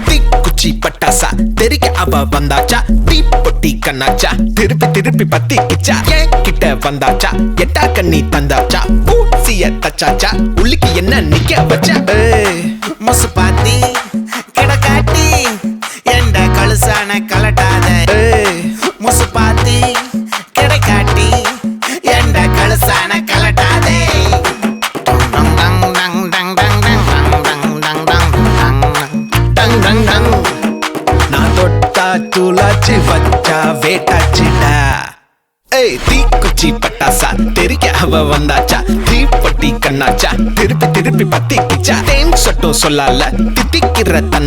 தீக்குச்சி பட்டாசா தெரிக்க அவ வந்தாச்சா, தீப்பொட்டி கண்ணாச்சா திருப்பி திருப்பி பத்திக்கிச்சா, ஏன் கிட்ட வந்தாச்சா எட்டா கண்ணி தந்தாச்சா, பூசிய தச்சாச்சா உள்ளிக்கு என்ன நிக்க வச்சா. முசு பாத்தி கிடக்காட்டி எந்த கழுசான கலட்டாத. முசு பாத்தி கிடக்காட்டி எந்த கழுசான கலட்டாதே. நான் தொட்டா தூளாச்சு வச்சா வேட்டாச்சுடா. தீக்குச்சி பட்டாசா தெரிக்க அவ வந்தாச்சா, தீப்பொட்டி கண்ணாச்சா திருப்பி திருப்பி பத்திக்கிச்சா, தேன் சொட்டும் சொல்லால திட்டிக்கிற தன்